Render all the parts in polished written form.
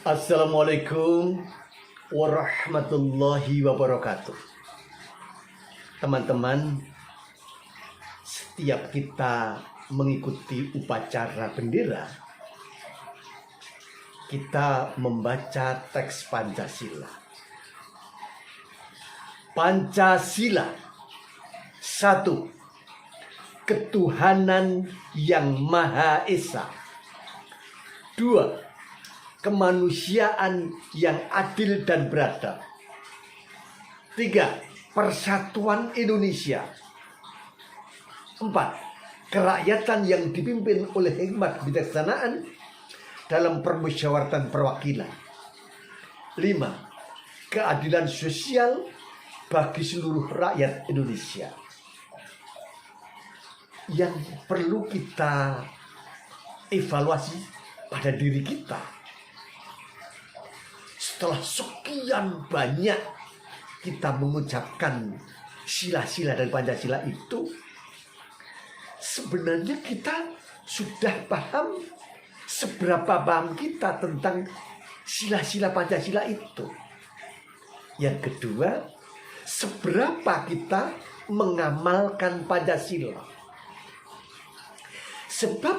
Assalamualaikum warahmatullahi wabarakatuh. Teman-teman, setiap kita mengikuti upacara bendera, kita membaca teks Pancasila. Pancasila, satu, ketuhanan yang Maha Esa. Dua, kemanusiaan yang adil dan beradab. Tiga, persatuan Indonesia. Empat, kerakyatan yang dipimpin oleh hikmat kebijaksanaan dalam permusyawaratan perwakilan. Lima, keadilan sosial bagi seluruh rakyat Indonesia. Yang perlu kita evaluasi pada diri kita. Setelah sekian banyak kita mengucapkan sila-sila dan Pancasila itu, sebenarnya kita sudah paham seberapa paham kita tentang sila-sila Pancasila itu. Yang kedua, seberapa kita mengamalkan Pancasila. Sebab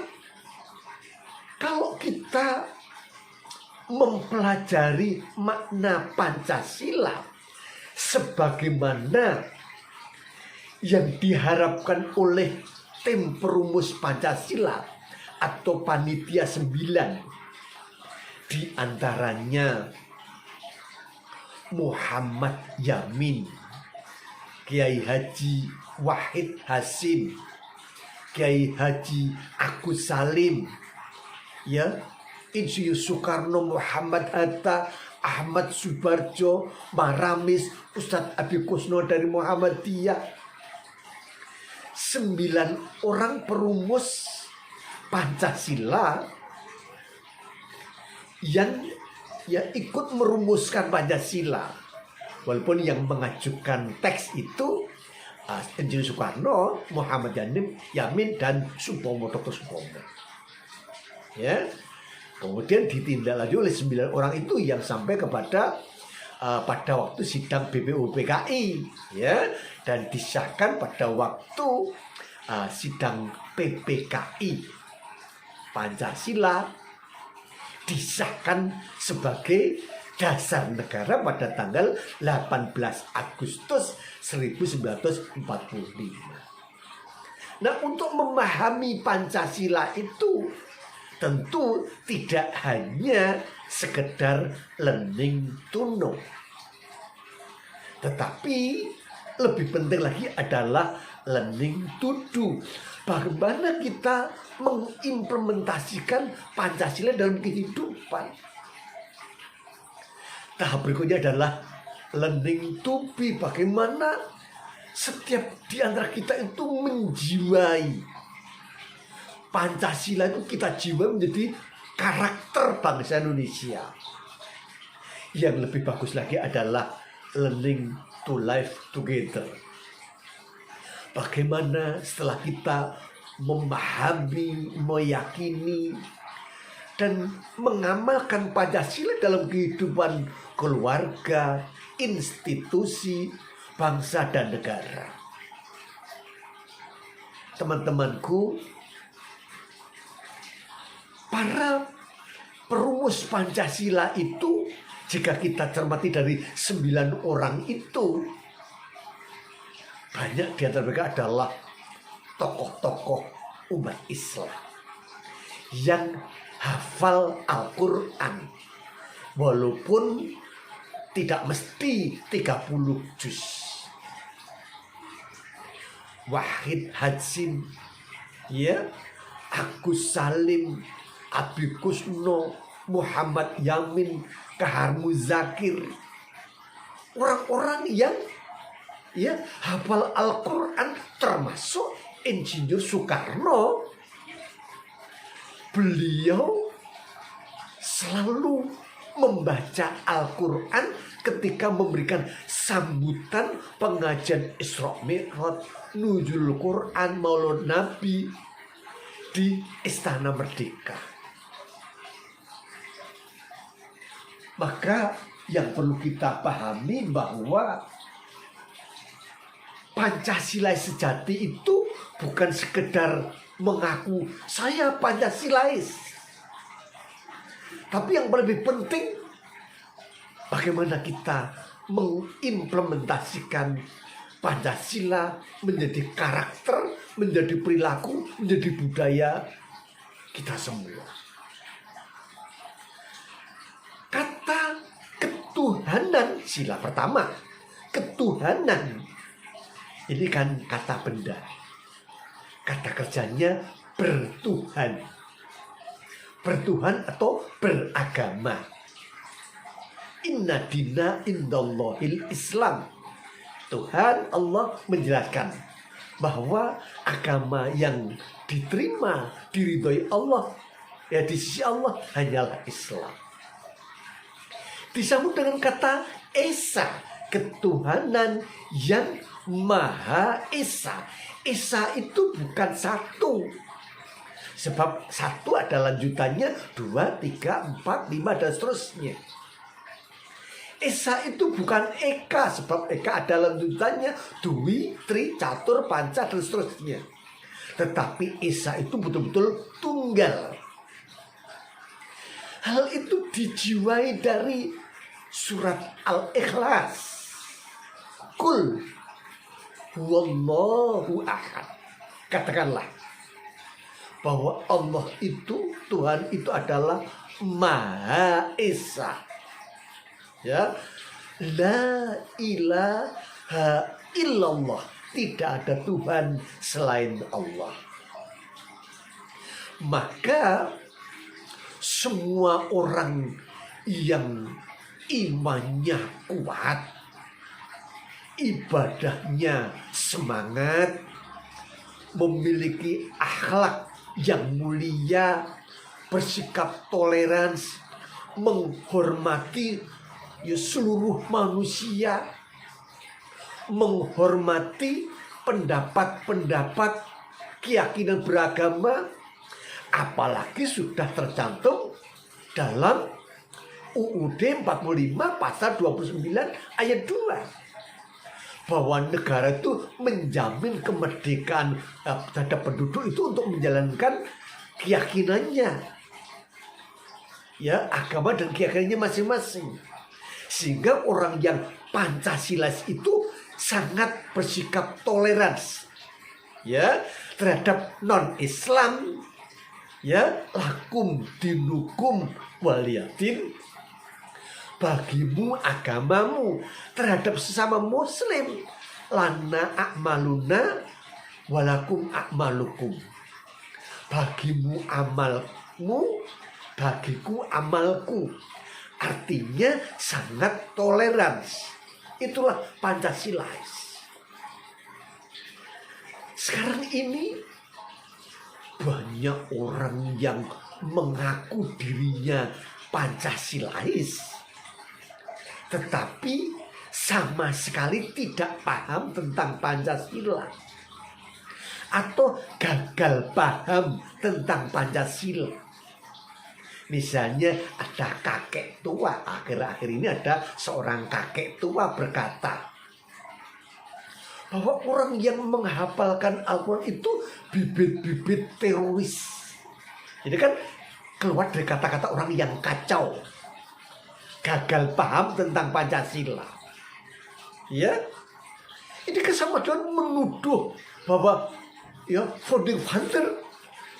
kalau kita mempelajari makna Pancasila sebagaimana yang diharapkan oleh tim perumus Pancasila atau panitia 9, di antaranya Muhammad Yamin, Kiai Haji Wahid Hasim, Kiai Haji Agus Salim, Insinyur Soekarno, Muhammad Hatta, Ahmad Subarjo, Maramis, Ustadz Abi Kusno dari Muhammadiyah. 9 orang perumus Pancasila yang ikut merumuskan Pancasila. Walaupun yang mengajukan teks itu Insinyur Soekarno, Muhammad Yamin, dan Supomo, Dr. Supomo. Kemudian ditindaklanjuti oleh 9 orang itu yang sampai kepada pada waktu sidang BPUPKI, dan disahkan pada waktu sidang PPKI. Pancasila disahkan sebagai dasar negara pada tanggal 18 Agustus 1945. Nah, untuk memahami Pancasila itu tentu tidak hanya sekedar learning to know, tetapi lebih penting lagi adalah learning to do. Bagaimana kita mengimplementasikan Pancasila dalam kehidupan. Tahap berikutnya adalah learning to be. Bagaimana setiap di antara kita itu menjiwai Pancasila itu, kita jiwa menjadi karakter bangsa Indonesia. Yang lebih bagus lagi adalah learning to live together. Bagaimana setelah kita memahami, meyakini, dan mengamalkan Pancasila dalam kehidupan keluarga, institusi, bangsa, dan negara. Teman-temanku, para perumus Pancasila itu, jika kita cermati dari 9 orang itu, banyak di antara mereka adalah tokoh-tokoh umat Islam yang hafal Al-Quran, walaupun tidak mesti 30 juz. Wahid Hasim, Agus Salim, Abi Kusno, Muhammad Yamin, Kahar Muzakir, orang-orang yang hafal Al-Quran, termasuk Insinyur Soekarno. Beliau selalu membaca Al-Quran ketika memberikan sambutan pengajian Isra Mi'raj, Nuzul Quran, Maulid Nabi di Istana Merdeka. Maka yang perlu kita pahami bahwa Pancasila sejati itu bukan sekedar mengaku saya Pancasilais. Tapi yang lebih penting, bagaimana kita mengimplementasikan Pancasila menjadi karakter, menjadi perilaku, menjadi budaya kita semua. Kata ketuhanan, sila pertama, ketuhanan. Ini kan kata benda. Kata kerjanya bertuhan. Bertuhan atau beragama. Inna dina indallahil Islam. Tuhan Allah menjelaskan bahwa agama yang diterima, diridhoi Allah, ya di sisi Allah hanyalah Islam. Disambung dengan kata Esa, ketuhanan yang Maha Esa. Esa itu bukan satu. Sebab satu ada lanjutannya 2, 3, 4, 5 dan seterusnya. Esa itu bukan Eka. Sebab Eka ada lanjutannya Dwi, Tri, Catur, Panca dan seterusnya. Tetapi Esa itu betul-betul tunggal. Hal itu dijiwai dari surat Al-Ikhlas. Kul huwallahu ahad. Katakanlah bahwa Allah itu, Tuhan itu adalah Maha Esa. Ya, la ilaha illallah, tidak ada Tuhan selain Allah. Maka semua orang yang imannya kuat, ibadahnya semangat, memiliki akhlak yang mulia, bersikap toleransi, menghormati seluruh manusia, menghormati pendapat-pendapat keyakinan beragama, apalagi sudah tercantum dalam UUD 45 pasal 29 ayat 2 bahwa negara itu menjamin kemerdekaan terhadap penduduk itu untuk menjalankan keyakinannya, ya, agama dan keyakinannya masing-masing. Sehingga orang yang Pancasilais itu sangat bersikap toleransi, ya, terhadap non-Islam, ya, lakum dinukum waliyadin, bagimu agamamu, terhadap sesama muslim, lana a'maluna walakum a'malukum, bagimu amalmu, bagiku amalku. Artinya sangat toleransi. Itulah Pancasilais. Sekarang ini banyak orang yang mengaku dirinya Pancasilais, tetapi sama sekali tidak paham tentang Pancasila, atau gagal paham tentang Pancasila. Misalnya ada kakek tua, akhir-akhir ini ada seorang kakek tua berkata bahwa orang yang menghafalkan Al-Quran itu bibit-bibit teroris. Jadi kan keluar dari kata-kata orang yang kacau, gagal paham tentang Pancasila. Ya, ini sama dengan menuduh bahwa ya founding father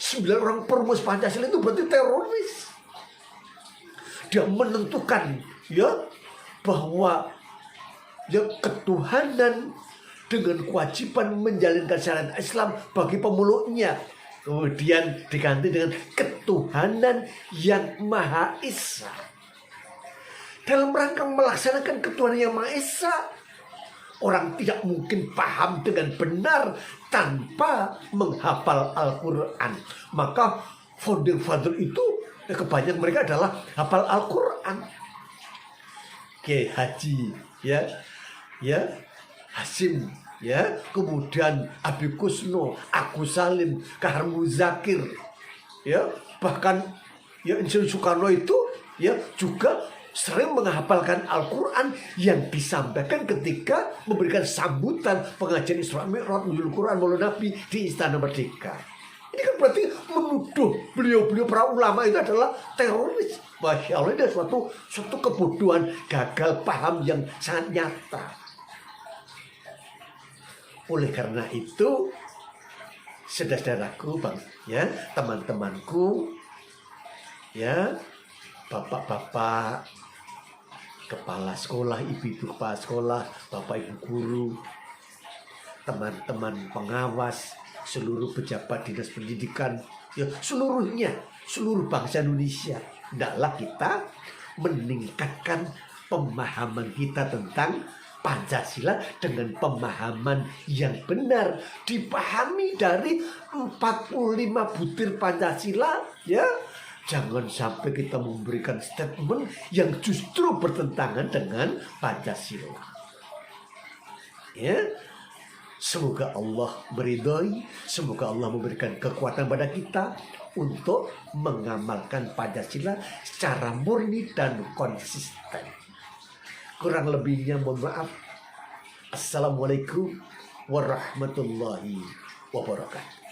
9 orang perumus Pancasila itu berarti teroris. Dia menentukan ya bahwa ya ketuhanan dengan kewajiban menjalankan syariat Islam bagi pemeluknya, kemudian diganti dengan ketuhanan yang Maha Esa. Dalam rangka melaksanakan ketuhanan yang Maha Esa, orang tidak mungkin paham dengan benar tanpa menghafal Al-Quran. Maka founding father itu kebanyakan mereka adalah hafal Al-Quran. Oke, Haji, ya, Hasim, ya, kemudian Abi Kusno, Agus Salim, Kahar Muzakir, ya, bahkan ya Insinyur Soekarno itu ya juga sering menghafalkan Al-Quran yang disampaikan ketika memberikan sambutan pengajian Isra Mi'raj Nuzul Quran Maulid Nabi di Istana Merdeka. Ini kan berarti menuduh beliau-beliau para ulama itu adalah teroris. Masya Allah, ini suatu kebodohan, gagal paham yang sangat nyata. Oleh karena itu, saudara-saudaraku, ya, teman-temanku, ya, bapak-bapak kepala sekolah, ibu-ibu kepala sekolah, bapak ibu guru, teman-teman pengawas, seluruh pejabat dinas pendidikan, ya, seluruhnya, seluruh bangsa Indonesia, hendaklah kita meningkatkan pemahaman kita tentang Pancasila dengan pemahaman yang benar, dipahami dari 45 butir Pancasila, ya. Jangan sampai kita memberikan statement yang justru bertentangan dengan Pancasila. Ya, semoga Allah meridhoi, semoga Allah memberikan kekuatan pada kita untuk mengamalkan Pancasila secara murni dan konsisten. Kurang lebihnya mohon maaf. Assalamualaikum warahmatullahi wabarakatuh.